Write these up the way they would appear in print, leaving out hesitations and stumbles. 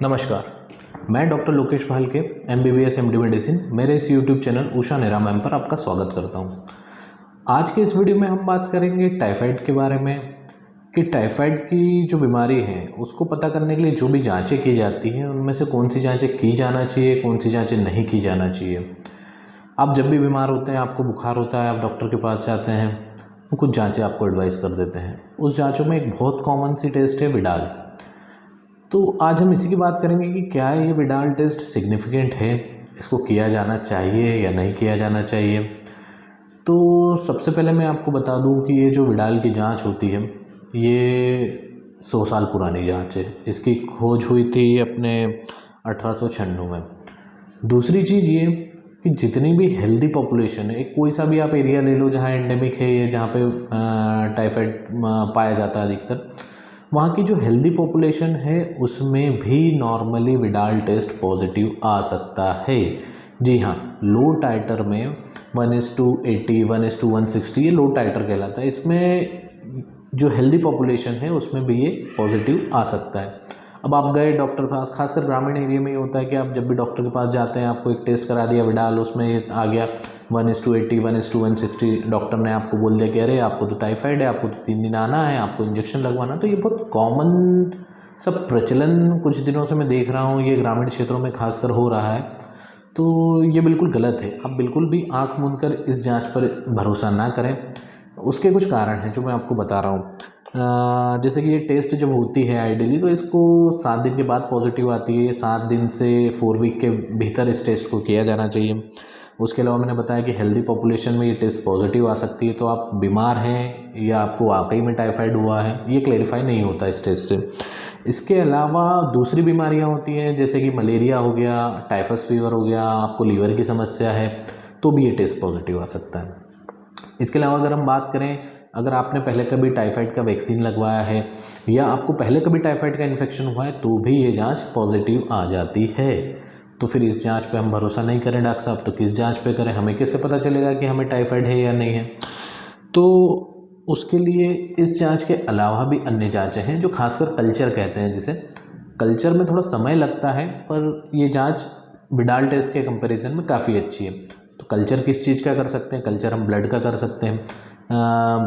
नमस्कार, मैं doctor Lokesh Bhalke MBBS MD medicine मेरे इस यूट्यूब चैनल उषा नेरा मैम पर आपका स्वागत करता हूं। आज के इस वीडियो में हम बात करेंगे टाइफाइड के बारे में कि टाइफाइड की जो बीमारी है उसको पता करने के लिए जो भी जांचें की जाती हैं उनमें से कौन सी जांचें की जाना चाहिए, कौन सी जांचें नहीं की जाना चाहिए। आप जब भी बीमार होते हैं, आपको बुखार होता है, आप डॉक्टर के पास जाते हैं, वो कुछ जाँचें आपको एडवाइस कर देते हैं। उस जाँचों में एक बहुत कॉमन सी टेस्ट है विडाल। तो आज हम इसी की बात करेंगे कि क्या ये विडाल टेस्ट सिग्निफिकेंट है, इसको किया जाना चाहिए या नहीं किया जाना चाहिए। तो सबसे पहले मैं आपको बता दूं कि ये जो विडाल की जांच होती है ये 100 साल पुरानी जांच है। इसकी खोज हुई थी अपने 1896 में। दूसरी चीज़ ये कि जितनी भी हेल्दी पॉपुलेशन है, कोई सा भी आप एरिया ले लो जहाँ एंडेमिक है या जहाँ पे टाइफाइड पाया जाता है अधिकतर, वहाँ की जो हेल्दी पॉपुलेशन है उसमें भी नॉर्मली विडाल टेस्ट पॉजिटिव आ सकता है। जी हाँ, लो टाइटर में 1:80, 1:160 ये लो टाइटर कहलाता है। इसमें जो हेल्दी पॉपुलेशन है उसमें भी ये पॉजिटिव आ सकता है। अब आप गए डॉक्टर के पास, खासकर ग्रामीण एरिया में ये होता है कि आप जब भी डॉक्टर के पास जाते हैं, आपको एक टेस्ट करा दिया विडाल, उसमें ये आ गया 1:80, 1:160। डॉक्टर ने आपको बोल दिया कि अरे आपको तो टाइफाइड है, आपको तो 3 दिन आना है, आपको इंजेक्शन लगवाना। तो ये बहुत कॉमन सब प्रचलन कुछ दिनों से मैं देख रहा हूँ, ये ग्रामीण क्षेत्रों में खासकर हो रहा है। तो ये बिल्कुल गलत है। आप बिल्कुल भी आँख मूंद कर इस जाँच पर भरोसा ना करें। उसके कुछ कारण हैं जो मैं आपको बता रहा हूँ। जैसे कि ये टेस्ट जब होती है आइडियली तो इसको 7 दिन के बाद पॉजिटिव आती है। 7 दिन से 4 वीक के भीतर इस टेस्ट को किया जाना चाहिए। उसके अलावा मैंने बताया कि हेल्दी पॉपुलेशन में ये टेस्ट पॉजिटिव आ सकती है। तो आप बीमार हैं या आपको वाकई में टाइफाइड हुआ है, ये क्लेरिफाई नहीं होता इस टेस्ट से। इसके अलावा दूसरी बीमारियां होती हैं जैसे कि मलेरिया हो गया, टाइफस फीवर हो गया, आपको लीवर की समस्या है, तो भी ये टेस्ट पॉजिटिव आ सकता है। इसके अलावा अगर हम बात करें, अगर आपने पहले कभी टाइफाइड का वैक्सीन लगवाया है या आपको पहले कभी टाइफाइड का इन्फेक्शन हुआ है तो भी ये जांच पॉजिटिव आ जाती है। तो फिर इस जांच पे हम भरोसा नहीं करें डॉक्टर साहब, तो किस जांच पे करें? हमें कैसे पता चलेगा कि हमें टाइफाइड है या नहीं है? तो उसके लिए इस जांच के अलावा भी अन्य जांचें हैं जो खासकर कल्चर कहते हैं, जिसे कल्चर में थोड़ा समय लगता है, पर ये जांच विडाल टेस्ट के कंपैरिजन में काफ़ी अच्छी है। तो कल्चर किस चीज़ का कर सकते हैं? कल्चर हम ब्लड का कर सकते हैं।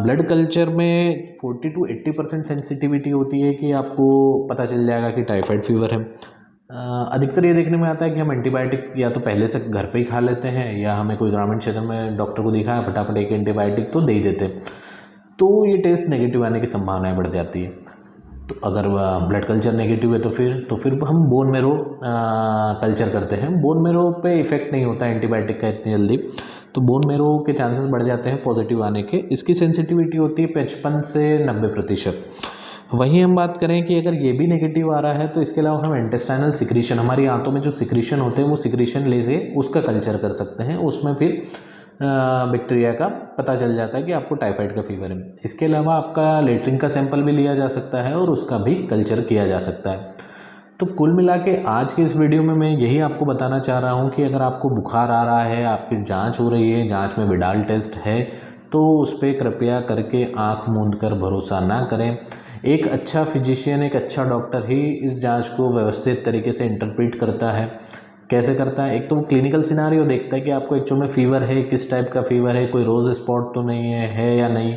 ब्लड कल्चर में 40 to 80% सेंसिटिविटी होती है कि आपको पता चल जाएगा कि टाइफाइड फीवर है। अधिकतर ये देखने में आता है कि हम एंटीबायोटिक या तो पहले से घर पे ही खा लेते हैं या हमें कोई ग्रामीण क्षेत्र में डॉक्टर को दिखाया, फटाफट एक एंटीबायोटिक तो दे ही देते हैं, तो ये टेस्ट नेगेटिव आने की संभावनाएं बढ़ जाती है। तो अगर ब्लड कल्चर नेगेटिव है तो फिर हम बोन मेरो कल्चर करते हैं। बोन मेरो पे इफेक्ट नहीं होता एंटीबायोटिक का इतनी जल्दी, तो बोन मेरो के चांसेस बढ़ जाते हैं पॉजिटिव आने के। इसकी सेंसिटिविटी होती है 55 से 90%। वहीं हम बात करें कि अगर ये भी नेगेटिव आ रहा है तो इसके अलावा हम इंटेस्टाइनल सिक्रीशन, हमारी आंतों में जो सिक्रीशन होते हैं वो सिक्रीशन लेके उसका कल्चर कर सकते हैं। उसमें फिर बैक्टीरिया का पता चल जाता है कि आपको टाइफाइड का फीवर है। इसके अलावा आपका लेट्रिन का सैंपल भी लिया जा सकता है और उसका भी कल्चर किया जा सकता है। तो कुल मिला के आज के इस वीडियो में मैं यही आपको बताना चाह रहा हूँ कि अगर आपको बुखार आ रहा है, आपकी जांच हो रही है, जांच में विडाल टेस्ट है, तो उस पर कृपया करके आँख मूंद कर भरोसा ना करें। एक अच्छा फिजिशियन, एक अच्छा डॉक्टर ही इस जांच को व्यवस्थित तरीके से इंटरप्रेट करता है। कैसे करता है? एक तो वो क्लिनिकल सिनारियो देखता है कि आपको एक्चुअल में फ़ीवर है, किस टाइप का फ़ीवर है, कोई रोज़ स्पॉट तो नहीं है या नहीं।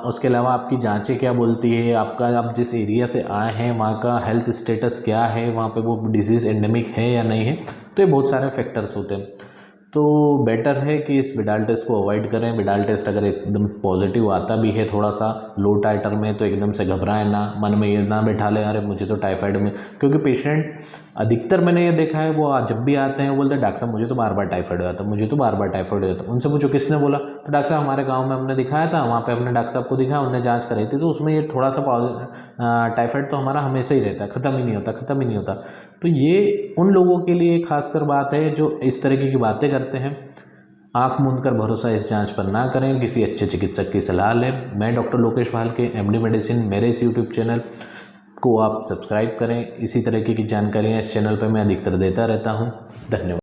उसके अलावा आपकी जांचें क्या बोलती है, आपका आप जिस एरिया से आए हैं वहाँ का हेल्थ स्टेटस क्या है, वहाँ पे वो डिजीज़ एंडेमिक है या नहीं है। तो ये बहुत सारे फैक्टर्स होते हैं। तो बेटर है कि इस विडाल टेस्ट को अवॉइड करें। विडाल टेस्ट अगर एकदम पॉजिटिव आता भी है थोड़ा सा लो टाइटर में, तो एकदम से घबराएं ना, मन में ये ना बैठा ले अरे मुझे तो टाइफाइड में। क्योंकि पेशेंट अधिकतर मैंने ये देखा है, वो जब भी आते हैं वो बोलते हैं डॉक्टर साहब मुझे तो बार बार टाइफाइड हो जाता, मुझे तो बार बार टाइफाइड हो जाता। उनसे पूछो किसने बोला, तो डॉक्टर साहब हमारे गाँव में हमने दिखाया था, वहाँ पर हमने डॉक्टर साहब को दिखाया, उन्होंने जाँच कराई थी, तो उसमें ये थोड़ा सा टाइफाइड तो हमारा हमेशा ही रहता है, ख़त्म ही नहीं होता, ख़त्म ही नहीं होता। तो ये उन लोगों के लिए खासकर बात है जो इस तरीके की बातें करते हैं। आँख मूंद कर भरोसा इस जांच पर ना करें, किसी अच्छे चिकित्सक की सलाह लें। मैं doctor Lokesh Bhalke MD medicine, मेरे इस यूट्यूब चैनल को आप सब्सक्राइब करें। इसी तरीके की जानकारियाँ इस चैनल पर मैं अधिकतर देता रहता हूँ। धन्यवाद।